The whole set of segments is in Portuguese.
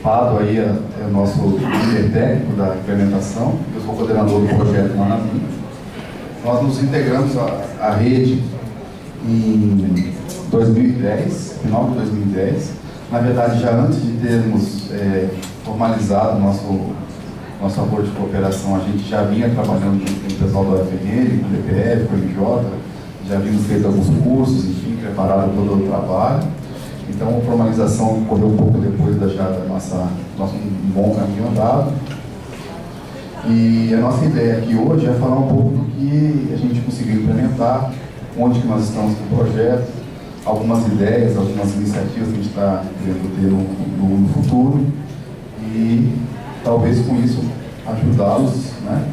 Pado aí é o nosso líder técnico da implementação, eu sou coordenador do projeto lá na Vinci. Nós nos integramos à rede em 2010, final de 2010. Na verdade, já antes de termos formalizado nosso acordo de cooperação, a gente já vinha trabalhando com o pessoal do UFRN, com o DPF, com o MJ, já vimos feito alguns cursos, enfim, preparado todo o trabalho. Então, a formalização ocorreu um pouco depois do nosso bom caminho andado. E a nossa ideia aqui hoje é falar um pouco do que a gente conseguiu implementar, onde que nós estamos com o projeto, algumas ideias, algumas iniciativas que a gente está querendo ter no futuro e talvez com isso ajudá-los, né,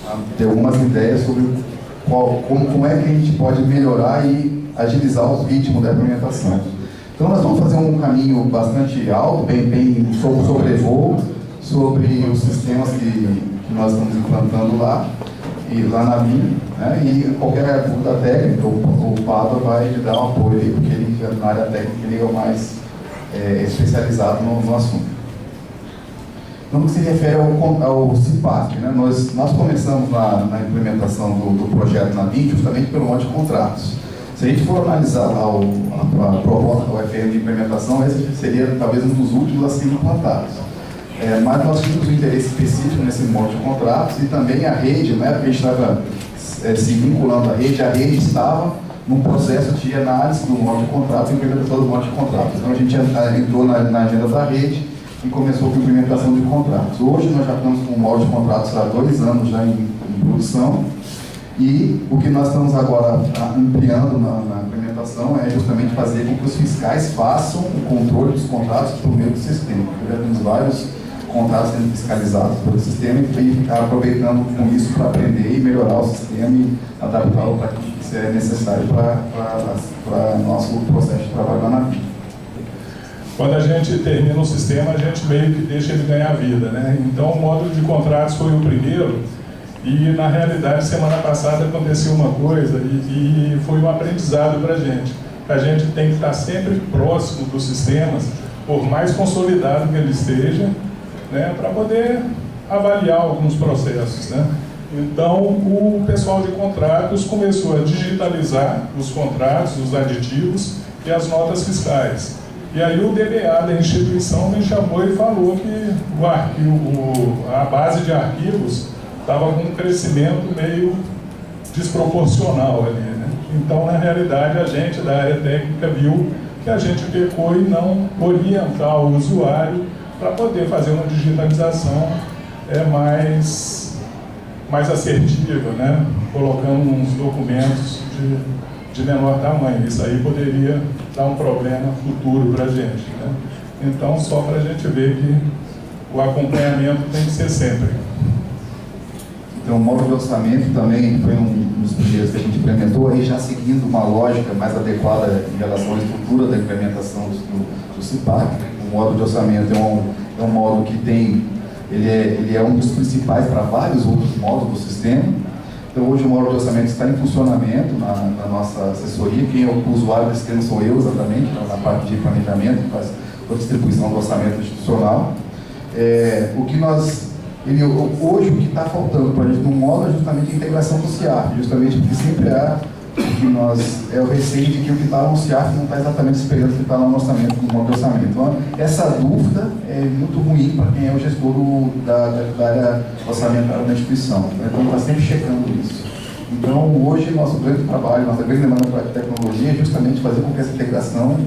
a ter algumas ideias sobre como é que a gente pode melhorar e agilizar o ritmo da implementação. Então nós vamos fazer um caminho bastante alto, bem sobrevoo sobre os sistemas que nós estamos implantando lá e lá na BIM, né, e qualquer dúvida técnica, o Pado vai lhe dar um apoio aí, porque ele na área técnica ele é o mais especializado no assunto. No que se refere ao CIPAC, né, nós começamos na implementação do projeto na BIM justamente pelo modo de contratos. Se a gente for analisar lá a proposta do UFRN de implementação, esse seria talvez um dos últimos a serem implantados. Mas nós tínhamos um interesse específico nesse modo de contratos e também a rede, né, porque a gente estava se vinculando à rede estava num processo de análise do modo de contratos e implementação do modo de contratos. Então a gente entrou na agenda da rede e começou com a implementação de contratos. Hoje nós já estamos com o modo de contratos há 2 anos já em produção e o que nós estamos agora ampliando na implementação é justamente fazer com que os fiscais façam o controle dos contratos por meio do sistema. Já temos vários contratos sendo fiscalizados pelo sistema e aproveitando com isso para aprender e melhorar o sistema e adaptá-lo para aquilo que é necessário para o nosso processo de trabalho lá na BIM. Quando a gente termina o sistema, a gente meio que deixa ele ganhar vida, né? Então, o módulo de contratos foi o primeiro e, na realidade, semana passada aconteceu uma coisa e foi um aprendizado para a gente. A gente tem que estar sempre próximo dos sistemas, por mais consolidado que ele esteja, né, para poder avaliar alguns processos, né? Então, o pessoal de contratos começou a digitalizar os contratos, os aditivos e as notas fiscais. E aí o DBA da instituição me chamou e falou que a base de arquivos estava com um crescimento meio desproporcional ali, né? Então, na realidade, a gente da área técnica viu que a gente pecou em não orientar o usuário para poder fazer uma digitalização mais assertiva, né? Colocando uns documentos de menor tamanho. Isso aí poderia dar um problema futuro para a gente, né? Então, só para a gente ver que o acompanhamento tem que ser sempre. Então, o módulo de orçamento também foi um dos primeiros que a gente implementou, aí já seguindo uma lógica mais adequada em relação à estrutura da implementação do CIPAC. O módulo de orçamento é um módulo que ele é um dos principais para vários outros módulos do sistema. Então, hoje o módulo de orçamento está em funcionamento na nossa assessoria. Quem é o usuário do sistema sou eu, exatamente, na parte de planejamento, que faz a distribuição do orçamento institucional. Hoje o que está faltando para a gente no módulo é justamente a integração do CIAP, justamente porque sempre o receio de que o que está no CIAP não está exatamente espelhando o que está no orçamento, no módulo de orçamento. Então, essa dúvida é muito ruim para quem é o gestor da área orçamentária da instituição, né? Então, está sempre checando isso. Então, hoje, nosso grande trabalho, nossa grande demanda para a tecnologia é justamente fazer com que essa integração,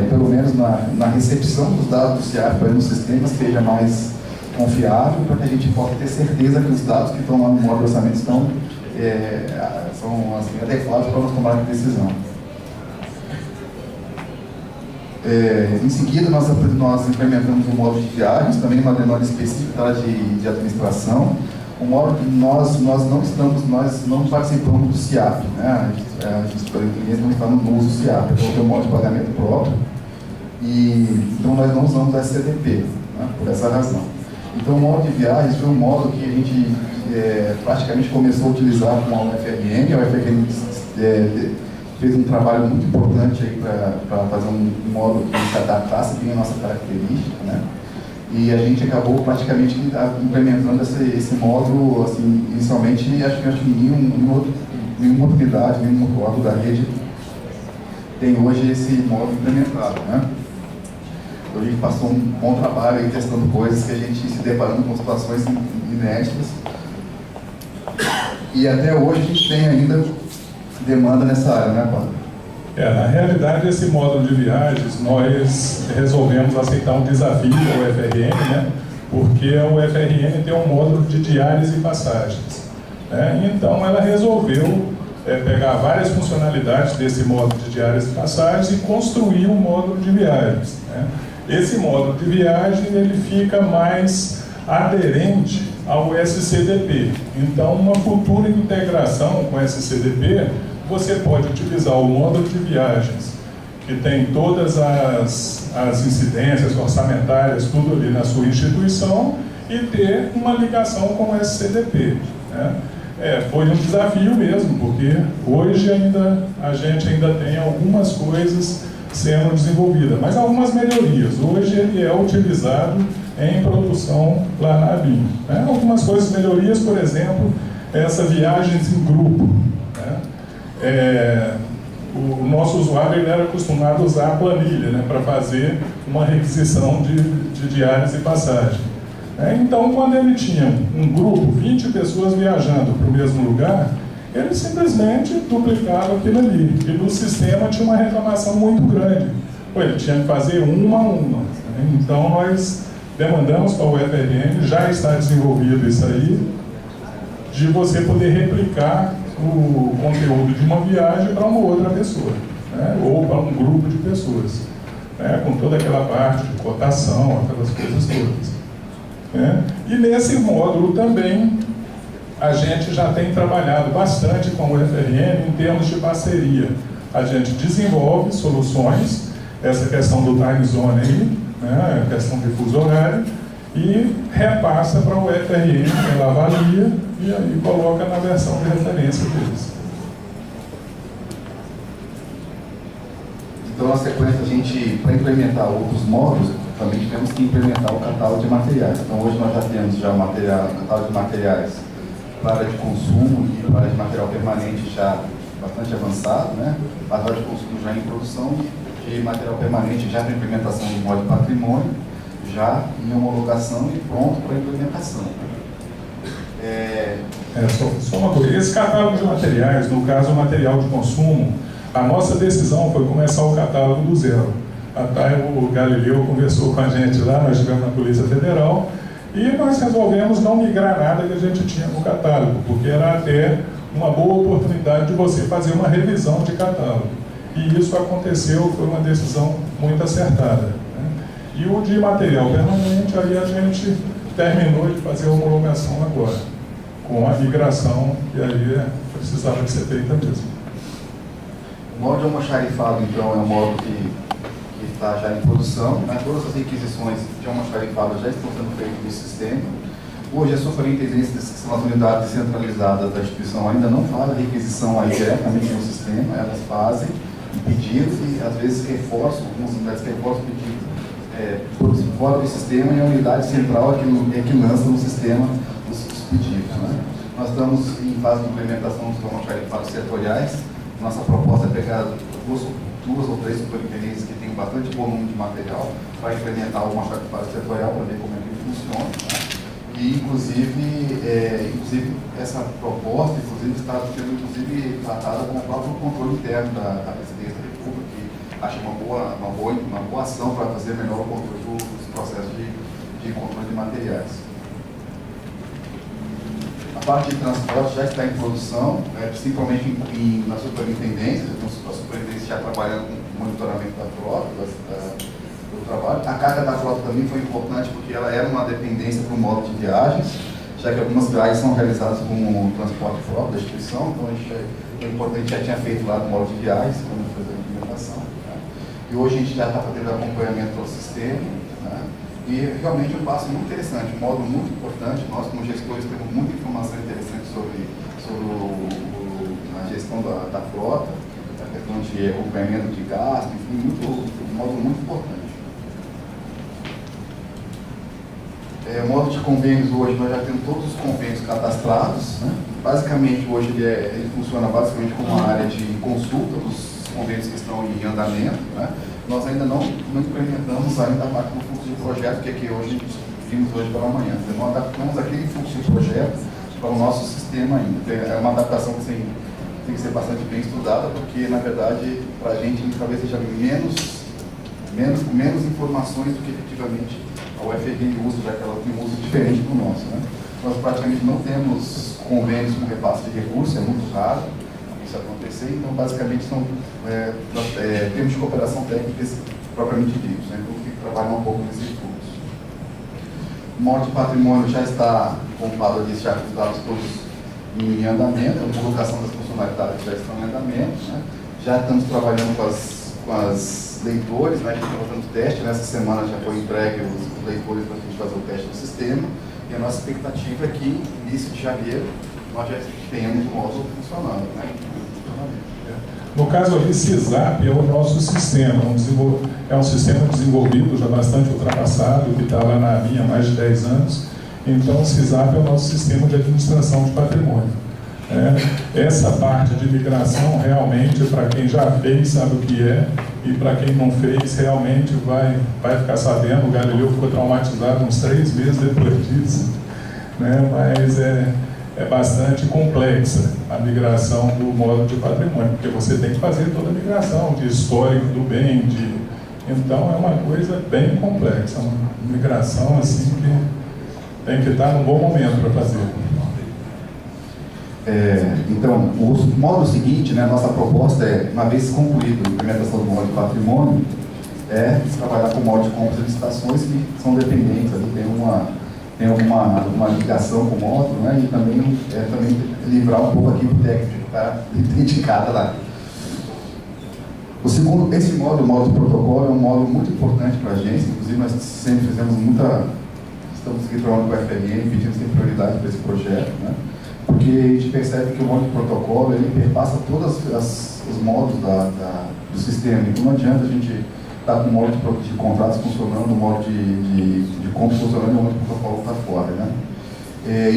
pelo menos na recepção dos dados do CIAP no sistema, seja mais confiável, para que a gente possa ter certeza que os dados que estão lá no módulo de orçamento são assim, adequados para nós tomar a decisão. Em seguida, nós implementamos um módulo de viagens, também uma demanda específica da área de administração. O módulo que nós não participamos do CIAP, né? A gente não está no uso do CIAP, então tem um módulo de pagamento próprio, então nós não usamos a SCDP, né? Por essa razão. Então, o módulo de viagens foi um módulo que a gente praticamente começou a utilizar com a UFRN. A UFRN fez um trabalho muito importante para fazer um módulo que se adaptasse bem à nossa característica, né? E a gente acabou praticamente implementando esse módulo, assim, inicialmente, acho que nenhuma outra unidade, nenhum outro órgão da rede tem hoje esse módulo implementado, né? A gente passou um bom trabalho aí testando coisas que a gente se deparando com situações inéditas. E até hoje a gente tem ainda demanda nessa área, né, Paulo? Na realidade, esse módulo de viagens, nós resolvemos aceitar um desafio ao UFRN, né? Porque o UFRN tem um módulo de diárias e passagens, né? Então, ela resolveu pegar várias funcionalidades desse módulo de diárias e passagens e construir um módulo de viagens, né? Esse módulo de viagem, ele fica mais aderente ao SCDP. Então, uma futura integração com o SCDP, você pode utilizar o módulo de viagens, que tem todas as incidências orçamentárias, tudo ali na sua instituição, e ter uma ligação com o SCDP, né? Foi um desafio mesmo, porque hoje a gente ainda tem algumas coisas sendo desenvolvidas, mas algumas melhorias. Hoje ele é utilizado em produção lá na ABIN, né? Algumas coisas, melhorias, por exemplo, essa viagens em grupo, né? O nosso usuário ele era acostumado a usar a planilha, né, para fazer uma requisição de diárias e passagem. Então, quando ele tinha um grupo, 20 pessoas viajando para o mesmo lugar, ele simplesmente duplicava aquilo ali. E no sistema tinha uma reclamação muito grande. Ele tinha que fazer uma a uma, né? Então, nós demandamos para o UFRN, já está desenvolvido isso aí, de você poder replicar o conteúdo de uma viagem para uma outra pessoa, né? Ou para um grupo de pessoas, né? Com toda aquela parte de cotação, aquelas coisas todas, né? E nesse módulo também a gente já tem trabalhado bastante com o UFRN em termos de parceria. A gente desenvolve soluções, essa questão do time zone aí, né? A questão de fuso horário, e repassa para o UFRN, ela avalia e aí coloca na versão de referência deles. Então, na sequência, para implementar outros módulos, também tivemos que implementar o catálogo de materiais. Então, hoje nós já temos o catálogo de materiais para a área de consumo e para a área de material permanente já bastante avançado, né? A área de consumo já em produção e de material permanente já para implementação do módulo patrimônio, já em homologação e pronto para implementação. Só uma coisa, esse catálogo de materiais, no caso o material de consumo, a nossa decisão foi começar o catálogo do zero. Até o Galileu conversou com a gente lá, nós estivemos na Polícia Federal, e nós resolvemos não migrar nada que a gente tinha no catálogo, porque era até uma boa oportunidade de você fazer uma revisão de catálogo. E isso aconteceu, foi uma decisão muito acertada, né? E o de material permanente, aí a gente terminou de fazer a homologação agora, com a migração, e aí precisava de ser feita mesmo. O módulo de almoxarifado, então, é um módulo que está já em produção, né? Todas as requisições de almoxarifado já estão sendo feitas no sistema. Hoje, a superintendência, que são as unidades centralizadas da instituição, ainda não faz a requisição aí diretamente no sistema, elas fazem pedidos e, às vezes, reforçam, algumas unidades reforçam pedidos fora do sistema, e a unidade central é que lança no sistema os pedidos, né? Nós estamos em fase de implementação dos almoxarifados setoriais. Nossa proposta é pegar duas ou três superintendências que têm bastante volume de material para implementar o almoxarifado setorial, para ver como é que ele funciona, né? E, inclusive, essa proposta está sendo tratada com o próprio controle interno da Presidência da República, que acha uma boa ação para fazer melhor o controle dos processos de controle de materiais. A parte de transporte já está em produção, principalmente na superintendência. Então, a superintendência já trabalhando com o monitoramento da frota, do trabalho. A carga da frota também foi importante, porque ela era uma dependência para o modo de viagens, já que algumas viagens são realizadas com o transporte de frota da instituição. Então, é importante, já tinha feito lá no modo de viagens, quando fez a implementação, né? E hoje a gente já está fazendo acompanhamento do sistema, né? E realmente um passo muito interessante, um módulo muito importante. Nós, como gestores, temos muita informação interessante sobre a gestão da frota, a questão de acompanhamento de gasto, enfim, um módulo muito importante. O modo de convênios hoje, nós já temos todos os convênios cadastrados, né? Basicamente, hoje ele funciona basicamente como uma área de consulta dos convênios que estão em andamento, né? Nós ainda não implementamos ainda a parte do fluxo de projeto, que é que hoje vimos hoje pela manhã. Não adaptamos aquele fluxo de projeto para o nosso sistema ainda. É uma adaptação que tem que ser bastante bem estudada, porque, na verdade, para a gente talvez seja menos informações do que efetivamente a UFRN usa, já que ela tem um uso diferente do nosso, né? Nós praticamente não temos convênios com repasse de recursos, é muito raro isso acontecer, então basicamente são termos de cooperação técnica propriamente ditos, né? Então tem que trabalhar um pouco nesse fluxo. O módulo de patrimônio já está, como o Pablo disse, já com os dados todos em andamento, a colocação das funcionalidades já estão em andamento, né? Já estamos trabalhando com as leitores, né? A gente está fazendo teste, nessa semana já foi entregue os leitores para a gente fazer o teste do sistema, e a nossa expectativa é que, início de janeiro, nós já tenhamos o módulo funcionando, né? No caso ali, CISAP é o nosso sistema, é um sistema desenvolvido, já bastante ultrapassado, que está lá na ABIN há mais de 10 anos, então o CISAP é o nosso sistema de administração de patrimônio. Essa parte de migração, realmente, para quem já fez, sabe o que é, e para quem não fez, realmente vai ficar sabendo. O Galileu ficou traumatizado uns 3 meses depois disso, né? Mas é bastante complexa a migração do módulo de patrimônio, porque você tem que fazer toda a migração de histórico do bem, então é uma coisa bem complexa, uma migração assim que tem que estar num bom momento para fazer. Então, o módulo seguinte, né, nossa proposta é, uma vez concluída a implementação do módulo de patrimônio, trabalhar com o módulo de compras e licitações que são dependentes, ali tem uma ligação com o módulo, né, e também livrar um pouco aqui o técnico que está indicado lá. Esse módulo, o módulo de protocolo, é um módulo muito importante para a agência, inclusive nós sempre fizemos estamos aqui trabalhando com a FRN, pedindo sempre prioridade para esse projeto, né? Porque a gente percebe que o módulo de protocolo ele perpassa todos os módulos do sistema. Então não adianta a gente estar com o módulo de contratos funcionando, o módulo de compras funcionando e o módulo de protocolo está fora, né?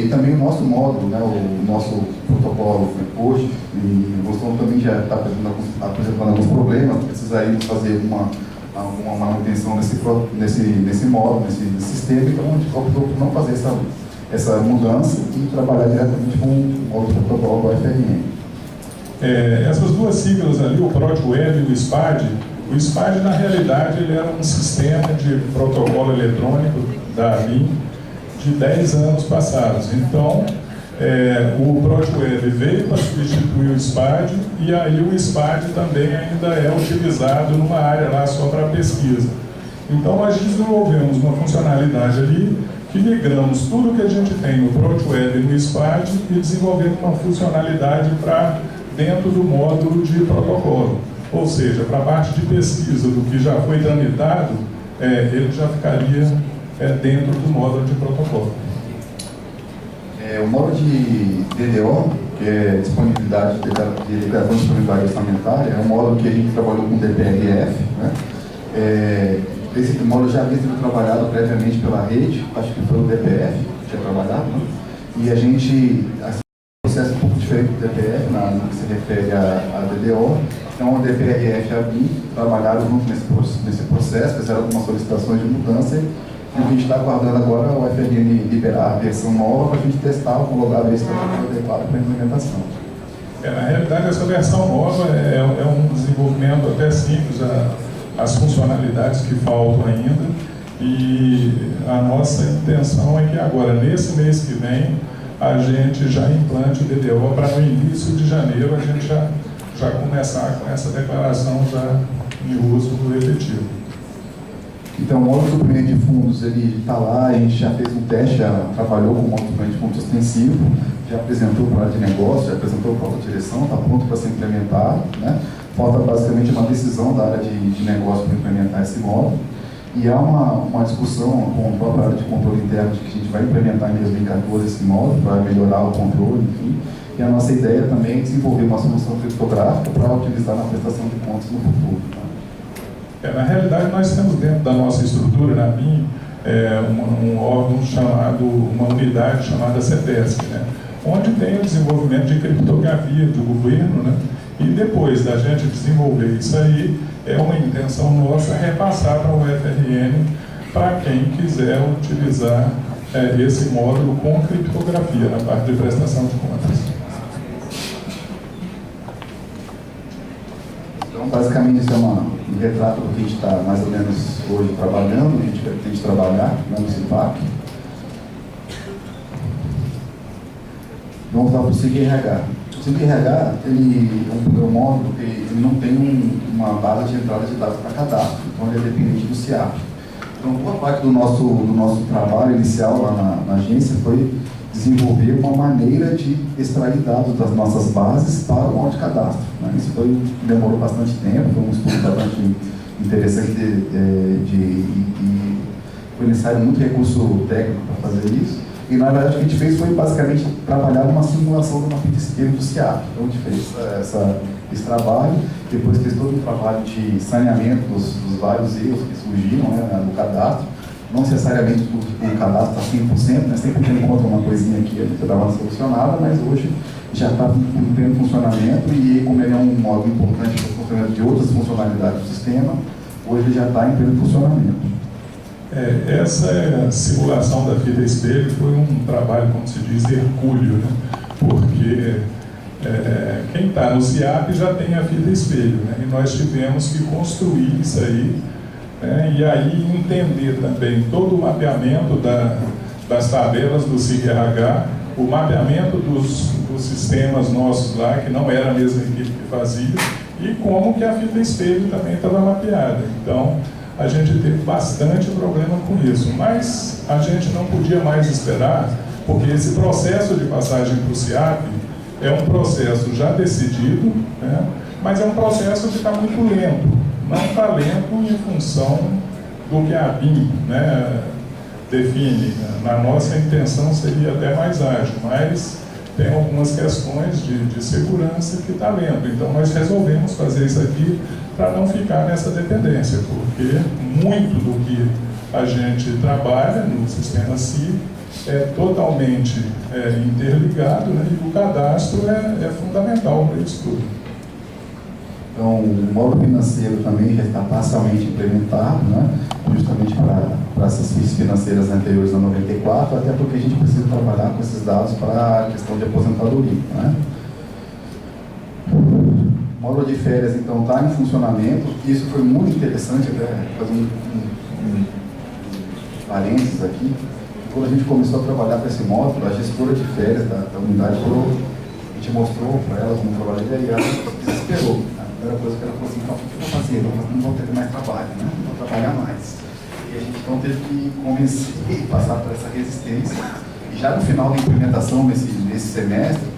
E também o nosso módulo, né, o nosso protocolo hoje, e o Gustavo também já está apresentando alguns problemas, precisaríamos fazer alguma manutenção nesse módulo, nesse sistema, então a gente optou por não fazer essa mudança e trabalhar diretamente com o módulo de protocolo do UFRN. Essas duas siglas ali, o PROTWeb e o SPAD, o SPAD na realidade ele era um sistema de protocolo eletrônico da ABIN de 10 anos passados. Então, o PROTWeb veio para substituir o SPAD e aí o SPAD também ainda é utilizado numa área lá só para pesquisa. Então, nós desenvolvemos uma funcionalidade ali que migramos tudo que a gente tem no PROTWeb e no SPAD e desenvolvemos uma funcionalidade para dentro do módulo de protocolo. Ou seja, para a parte de pesquisa do que já foi tramitado, ele já ficaria dentro do módulo de protocolo. O módulo de DDO, que é disponibilidade de declaração de disponibilidade orçamentária, é um módulo que a gente trabalhou com DPRF, né? Esse módulo já havia sido trabalhado previamente pela rede, acho que foi o DPF que tinha trabalhado, né? E a gente, um processo um pouco diferente do DPF, no que se refere a DDO. Então, o DPRF e a BIM trabalharam junto nesse processo, fizeram algumas solicitações de mudança, e o que a gente está aguardando agora é o UFRN liberar a versão nova para a gente testar, homologar, ver se está tudo adequado para a implementação. Na realidade, essa versão nova é um desenvolvimento até simples, as funcionalidades que faltam ainda, e a nossa intenção é que agora, nesse mês que vem, a gente já implante o DDO para no início de janeiro a gente já começar com essa declaração já em uso efetivo. Então, o módulo de suprimento de fundos, ele está lá, a gente já fez um teste, já trabalhou com o módulo de suprimento de fundos ostensivo, já apresentou para a área de negócio, já apresentou para a direção, está pronto para ser implementado, né? Falta basicamente uma decisão da área de negócio para implementar esse módulo. E há uma discussão com a própria área de controle interno de que a gente vai implementar em 2014 esse módulo para melhorar o controle, enfim. E a nossa ideia também é desenvolver uma solução criptográfica para utilizar na prestação de contas no futuro. Tá? Na realidade, nós temos dentro da nossa estrutura, na BIM, um órgão chamado, uma unidade chamada CETESC, né? Onde tem o desenvolvimento de criptografia do governo, né? E depois da gente desenvolver isso aí, é uma intenção nossa repassar para o UFRN para quem quiser utilizar esse módulo com criptografia na parte de prestação de contas. Então, basicamente, isso é um retrato do que a gente está mais ou menos hoje trabalhando, a gente pretende trabalhar no CIPAC. Vamos lá para o SIG-RH. O SIG-RH, ele é um módulo que ele não tem uma base de entrada de dados para cadastro, então ele é dependente do CIAP. Então, boa parte do nosso trabalho inicial lá na agência foi desenvolver uma maneira de extrair dados das nossas bases para o módulo de cadastro, né? Isso demorou bastante tempo, foi um estudo bastante interessante e foi necessário muito recurso técnico para fazer isso. E na verdade o que a gente fez foi basicamente trabalhar numa simulação de uma fita espelho do CIAP. Então a gente fez esse trabalho, depois fez todo um trabalho de saneamento dos vários erros que surgiram, né, no cadastro. Não necessariamente o cadastro está 100%, né, sempre tem encontra uma coisinha aqui que estava solucionada, mas hoje já está em pleno funcionamento e como ele é um módulo importante para o funcionamento de outras funcionalidades do sistema, hoje ele já está em pleno funcionamento. Essa simulação da fita espelho foi um trabalho, como se diz, hercúleo, né? Porque quem está no CIAP já tem a fita espelho, né? E nós tivemos que construir isso aí, né? E aí entender também todo o mapeamento das tabelas do SIG-RH, o mapeamento dos sistemas nossos lá, que não era a mesma equipe que fazia, e como que a fita espelho também estava mapeada. Então, a gente teve bastante problema com isso, mas a gente não podia mais esperar, porque esse processo de passagem para o CIAP é um processo já decidido, né? Mas é um processo que está muito lento. Não está lento em função do que a BIM, né, define. Na nossa intenção seria até mais ágil, mas tem algumas questões de segurança que está lento. Então nós resolvemos fazer isso aqui para não ficar nessa dependência, porque muito do que a gente trabalha no sistema CIG é totalmente interligado, né, e o cadastro é fundamental para isso tudo. Então, o módulo financeiro também já está parcialmente implementado, né, justamente para essas fichas financeiras anteriores a 94, até porque a gente precisa trabalhar com esses dados para a questão de aposentadoria, né. O módulo de férias, então, está em funcionamento. Isso foi muito interessante, até fazer um parênteses aqui. Quando a gente começou a trabalhar com esse módulo, a gestora de férias da unidade, a gente mostrou para ela como trabalharia e ela se desesperou. A primeira coisa que ela falou assim: então, o que eu vou fazer? Não vou ter mais trabalho, né? Não vou trabalhar mais. E a gente então teve que convencer e passar por essa resistência. E já no final da implementação nesse semestre,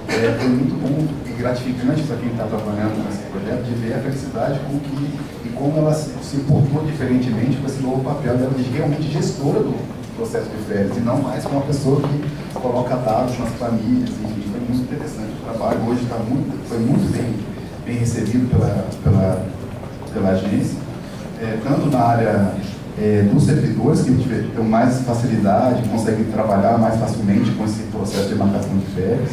foi muito bom e gratificante para quem está trabalhando nesse projeto de ver a felicidade e como ela se portou diferentemente com esse novo papel dela de realmente gestora do processo de férias, e não mais com uma pessoa que coloca dados nas planilhas. E foi muito interessante o trabalho. Hoje foi muito bem recebido pela agência, tanto na área dos servidores, que tem mais facilidade, conseguem trabalhar mais facilmente com esse processo de marcação de férias,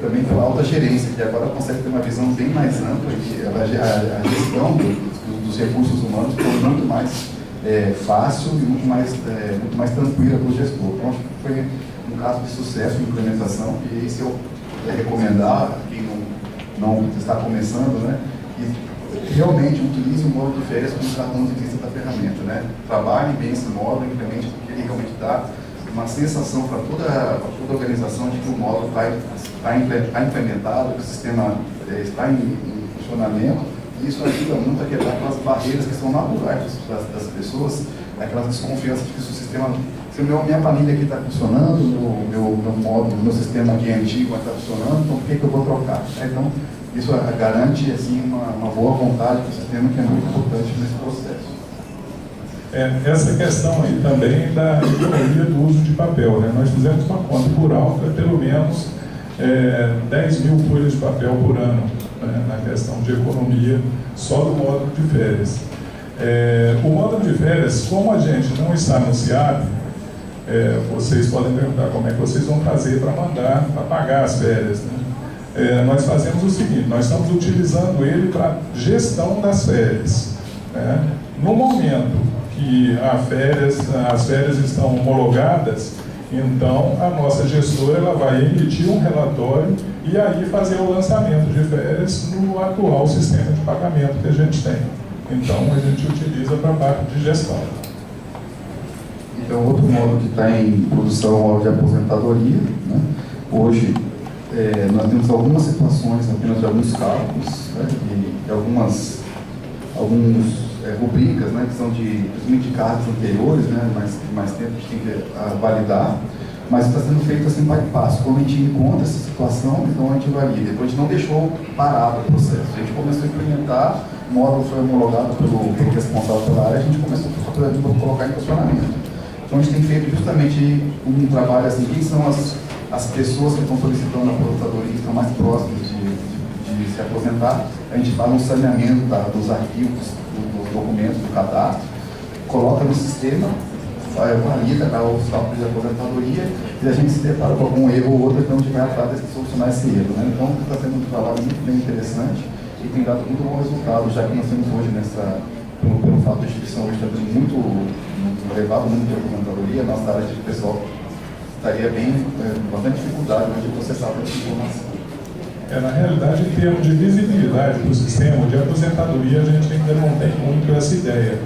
também pela alta gerência, que agora consegue ter uma visão bem mais ampla, e a gestão dos recursos humanos ficou muito mais fácil e muito mais tranquila para o gestor. Então, acho que foi um caso de sucesso de implementação, e esse eu recomendar a quem não está começando, né, e realmente utilize o módulo de férias como cartão de visita da ferramenta, né? Trabalhe bem esse módulo, implemente, porque ele realmente dá uma sensação para toda a organização de que o módulo está implementado, que o sistema está em funcionamento, e isso ajuda muito a quebrar aquelas barreiras que são naturais das pessoas, aquelas desconfianças de que se o sistema, se minha planilha aqui está funcionando, meu módulo, meu sistema aqui é antigo, mas está funcionando, então por que eu vou trocar? Então, isso garante assim, uma boa vontade do sistema, que é muito importante nesse processo. Essa questão aí também da economia do uso de papel, né? Nós fizemos uma conta por alto, pelo menos 10 mil folhas de papel por ano, né? Na questão de economia só do módulo de férias. O módulo de férias, como a gente não está no SIAP, vocês podem perguntar como é que vocês vão fazer para mandar, para pagar as férias, né? Nós fazemos o seguinte, nós estamos utilizando ele para gestão das férias, né? No momento que as férias estão homologadas, então a nossa gestora ela vai emitir um relatório e aí fazer o lançamento de férias no atual sistema de pagamento que a gente tem. Então a gente utiliza para a parte de gestão. Então, outro módulo que está em produção é o módulo de aposentadoria, né? Hoje, nós temos algumas situações apenas de alguns cálculos, né? E algumas rubricas, né? Que são principalmente de cargos anteriores, né? Mais tempo a gente tem que validar, mas está sendo feito assim para passo. Quando a gente encontra essa situação, então a gente valida. Depois a gente não deixou parado o processo. A gente começou a implementar, o módulo foi homologado pelo responsável pela área, a gente começou a colocar em funcionamento. Então a gente tem feito justamente um trabalho assim, quem são as pessoas que estão solicitando a aposentadoria, que estão mais próximas de se aposentar. A gente faz um saneamento dos arquivos, dos documentos, do cadastro, coloca no sistema, valida os cálculos de aposentadoria e a gente se depara com algum erro ou outro, então a gente vai atrás de solucionar esse erro, né? Então está sendo um trabalho muito bem interessante e tem dado muito bom resultado, já que nós temos hoje pelo fato da instituição hoje está tendo muito elevado o número de aposentadoria, a nossa área de pessoal estaria bastante dificuldade hoje de processar toda essa informação. Na realidade, em termos de visibilidade do sistema de aposentadoria, a gente ainda não tem muito essa ideia.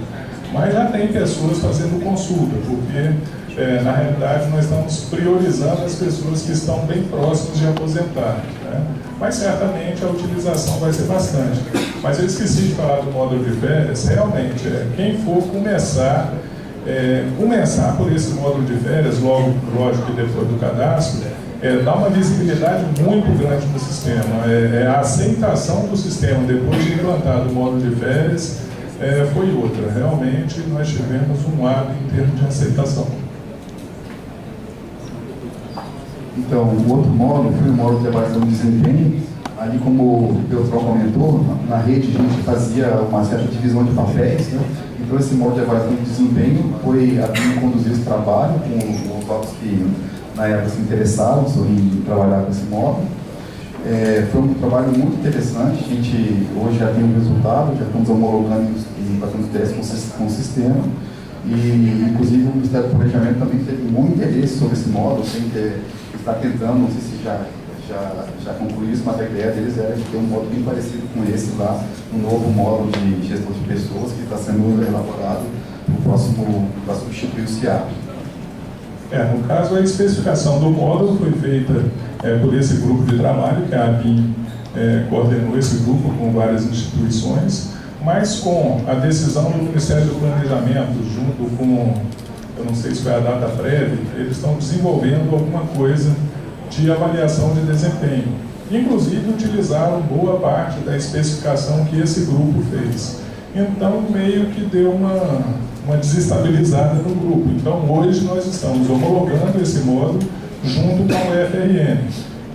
Mas já tem pessoas fazendo consulta, porque na realidade nós estamos priorizando as pessoas que estão bem próximas de aposentar, né? Mas certamente a utilização vai ser bastante. Mas eu esqueci de falar do módulo de férias, realmente, quem for começar por esse módulo de férias, lógico que depois do cadastro, dá uma visibilidade muito grande no sistema. A aceitação do sistema depois de implantado o módulo de férias foi outra. Realmente nós tivemos um ato em termos de aceitação. Então, o outro módulo foi o módulo de avaliação de desempenho. Ali, como o Beltrão comentou, na rede a gente fazia uma certa divisão de papéis, né? Então esse módulo de avaliação de desempenho foi a mim conduzir esse trabalho com os outros que na época se interessaram em trabalhar com esse módulo. Foi um trabalho muito interessante, a gente hoje já tem um resultado, já estamos homologando e fazendo testes com o sistema. E, inclusive, o Ministério do Planejamento também teve muito interesse sobre esse módulo, está tentando, não sei se já concluiu isso, mas a ideia deles era de ter um módulo bem parecido com esse lá, um novo módulo de gestão de pessoas que está sendo elaborado para substituir o SIAP. No caso, a especificação do módulo foi feita por esse grupo de trabalho, que a ABIN coordenou esse grupo com várias instituições, mas com a decisão do Ministério do Planejamento, junto com, eu não sei se foi a data prévia, eles estão desenvolvendo alguma coisa de avaliação de desempenho. Inclusive, utilizaram boa parte da especificação que esse grupo fez. Então, meio que deu uma desestabilizada no grupo. Então, hoje nós estamos homologando esse módulo junto com o FRN,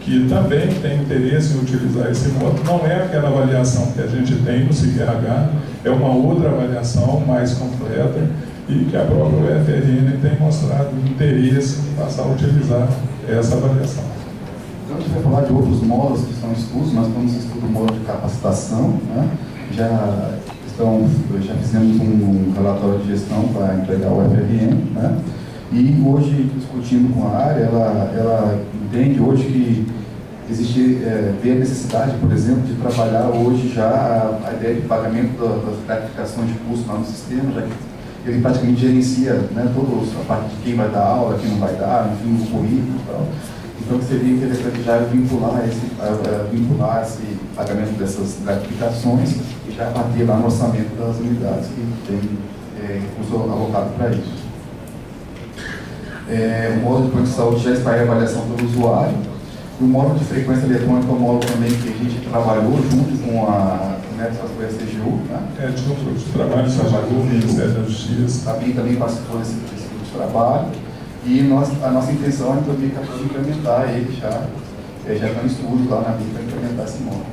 que também tem interesse em utilizar esse módulo. Não é aquela avaliação que a gente tem no CIQRH, é uma outra avaliação mais completa e que a própria UFRN tem mostrado interesse em passar a utilizar essa avaliação. Então, a gente vai falar de outros módulos que são estudos. Nós estamos em estudo módulo de capacitação, né? Já fizemos um relatório de gestão para entregar ao UFRN, né? E hoje, discutindo com a área, ela entende hoje que existe, vê a necessidade, por exemplo, de trabalhar hoje já a ideia de pagamento das gratificações de custo lá no sistema, já que ele praticamente gerencia, né, toda a parte de quem vai dar aula, quem não vai dar, enfim, o currículo e tal. Então seria interessante já vincular esse pagamento dessas gratificações e já bater lá no orçamento das unidades que tem recurso alocado para isso. O módulo de plano de saúde já está em avaliação pelo usuário. E o módulo de frequência eletrônica é um módulo também que a gente trabalhou junto com a foi a CGU, né? Tinha um grupo de trabalho, trabalhou o Ministério da Justiça. A BIM também participou desse grupo de trabalho. E a nossa intenção é implementar ele já está em estudo lá na BIM para implementar esse módulo.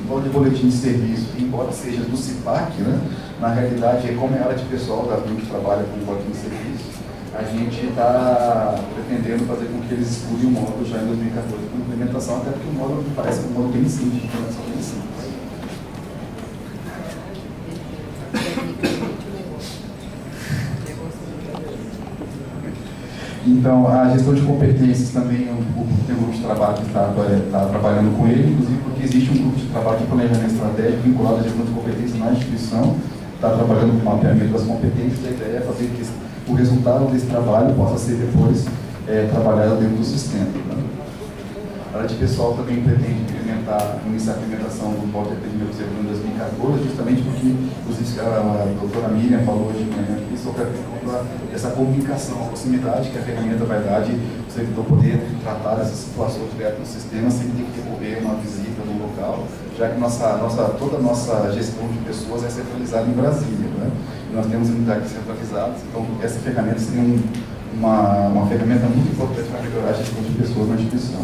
de boletim de serviço, embora seja do CIPAC, né, na realidade, como é a área de pessoal da BIM que trabalha com boletim de serviço, a gente está pretendendo fazer com que eles estudem o módulo já em 2014 com implementação, até porque o módulo parece um módulo bem simples, de implementação bem simples. Então, a gestão de competências também tem um grupo de trabalho que está trabalhando com ele, inclusive porque existe um grupo de trabalho de planejamento estratégico vinculado à gestão de competências na instituição, está trabalhando com o mapeamento das competências, e a ideia é fazer que o resultado desse trabalho possa ser depois trabalhado dentro do sistema. Né? A área de pessoal também pretende iniciar a implementação do módulo de atendimento em 2014, justamente porque a doutora Miriam falou hoje de manhã aqui sobre essa comunicação, a proximidade que a ferramenta vai dar de o servidor poder tratar dessas situações direto no sistema sem ter que recorrer a uma visita no local, já que toda a nossa gestão de pessoas é centralizada em Brasília. Né? E nós temos unidades centralizadas, então essa ferramenta seria uma ferramenta muito importante para melhorar a gestão de pessoas na instituição.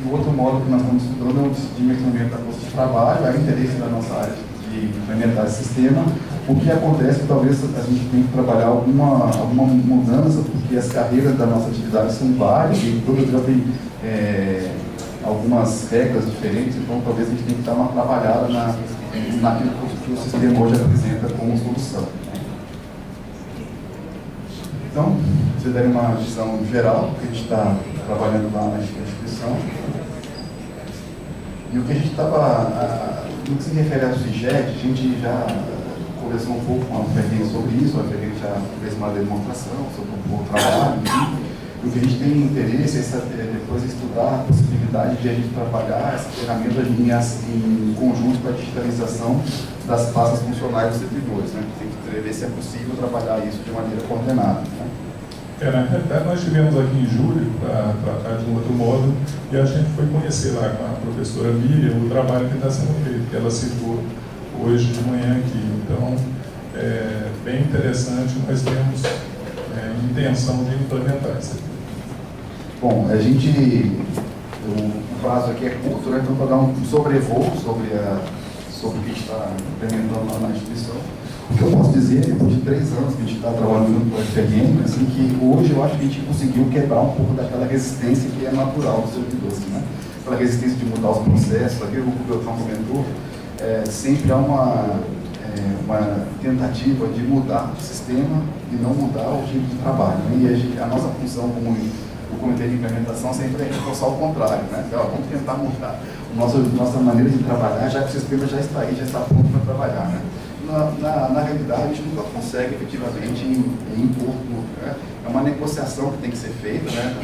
O outro módulo que nós estamos estudando é o dimensionamento da força de trabalho, é o interesse da nossa área de implementar esse sistema. O que acontece é que talvez a gente tenha que trabalhar alguma mudança, porque as carreiras da nossa atividade são várias e todas já têm algumas regras diferentes, então talvez a gente tenha que dar uma trabalhada naquilo que o sistema hoje apresenta como solução. Então, vocês derem uma visão geral, que a gente está trabalhando lá na instituição. E o que a gente estava, no que se refere ao CIGED, a gente já conversou um pouco com a Ferreira sobre isso, a Ferreira já fez uma demonstração sobre o trabalho, e o que a gente tem interesse é depois estudar a possibilidade de a gente trabalhar essa ferramenta em conjunto com a digitalização das pastas funcionais dos servidores, né? Tem que ver se é possível trabalhar isso de maneira coordenada. Né? Na realidade, nós estivemos aqui em julho para tratar de um outro módulo e a gente foi conhecer lá com a professora Miriam o trabalho que está sendo feito, que ela citou hoje de manhã aqui. Então, é bem interessante, nós temos intenção de implementar isso aqui. Bom, o prazo aqui é curto, né? Então, para dar um sobrevoo sobre o que está implementando lá na instituição. O que eu posso dizer, depois de 3 anos que a gente está trabalhando junto com a FRM, assim, que hoje eu acho que a gente conseguiu quebrar um pouco daquela resistência que é natural dos servidores, né? Aquela resistência de mudar os processos, aquilo que o Beltrão comentou, sempre há uma tentativa de mudar o sistema e não mudar o jeito de trabalho. Né? E a nossa função como o comitê de implementação sempre é reforçar o contrário, né? Vamos tentar mudar nossa maneira de trabalhar, já que o sistema já está aí, já está pronto para trabalhar. Né? Na realidade, a gente nunca consegue efetivamente impor tudo. Né? É uma negociação que tem que ser feita, né,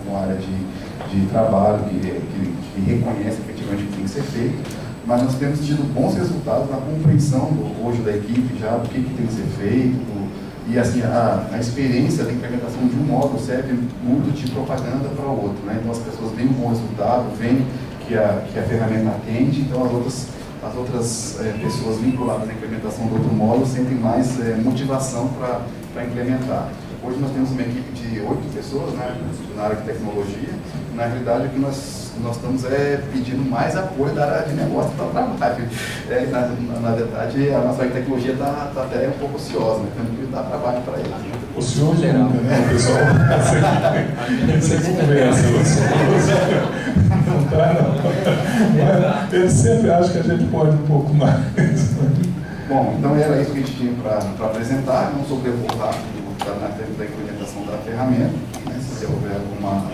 com a área de trabalho, que reconhece efetivamente o que tem que ser feito, mas nós temos tido bons resultados na compreensão hoje da equipe já do que tem que ser feito, e assim, a experiência da implementação de um módulo serve muito de propaganda para o outro. Né? Então as pessoas veem um bom resultado, veem que a ferramenta atende, então as outras pessoas vinculadas à implementação do outro módulo sentem mais motivação para implementar. Hoje nós temos uma equipe de 8 pessoas, né, na área de tecnologia. Na realidade, o que nós estamos pedindo mais apoio da área de negócio para o trabalho. Na verdade, a nossa área de tecnologia está até um pouco ociosa, né? Temos que dar trabalho para eles. Ocioso, né? O pessoal você conversa, não está, não. Eles sempre acham que a gente pode um pouco mais. Bom, então era isso que a gente tinha para apresentar, não sobrevoo rápido na termos da implementação da ferramenta, né, se houver alguma...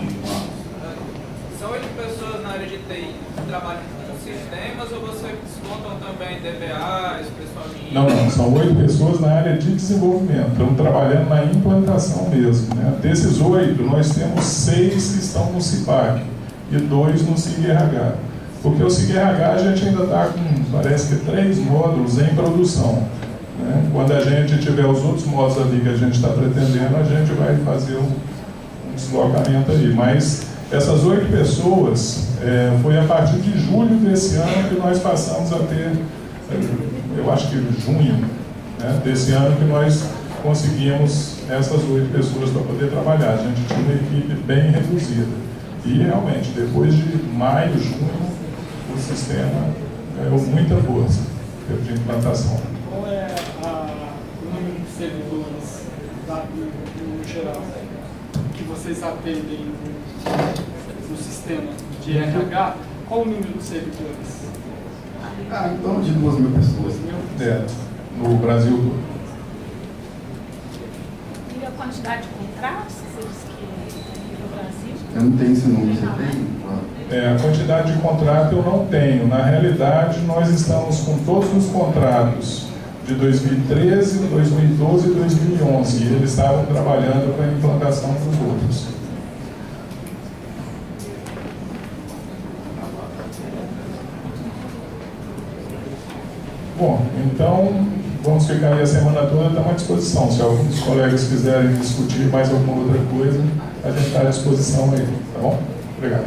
São 8 pessoas na área de TI que trabalham com sistemas ou vocês contam também DBAs, pessoal de... Não, são 8 pessoas na área de desenvolvimento, estão trabalhando na implantação mesmo. Né? Desses 8, nós temos 6 que estão no CIPAC e 2 no SIG-RH. Porque o SIG-RH a gente ainda está com, parece que 3 módulos em produção. Né? Quando a gente tiver os outros módulos ali que a gente está pretendendo, a gente vai fazer um deslocamento aí. Mas essas 8 pessoas, foi a partir de julho desse ano que nós passamos a ter, eu acho que junho, né, desse ano que nós conseguimos essas 8 pessoas para poder trabalhar. A gente tinha uma equipe bem reduzida. E realmente, depois de maio, junho, o o sistema ganhou muita força de implantação. Qual é o número de servidores no geral que vocês atendem no sistema de RH? Qual o número de servidores? Em torno de 2.000 pessoas. No Brasil todo. E a quantidade de contratos que tem no Brasil? Eu não tenho esse número, você tem? A quantidade de contrato eu não tenho. Na realidade, nós estamos com todos os contratos de 2013, 2012 e 2011. E eles estavam trabalhando para a implantação dos outros. Bom, então vamos ficar aí a semana toda, estamos à disposição. Se alguns colegas quiserem discutir mais alguma outra coisa, a gente está à disposição aí, tá bom? Obrigado.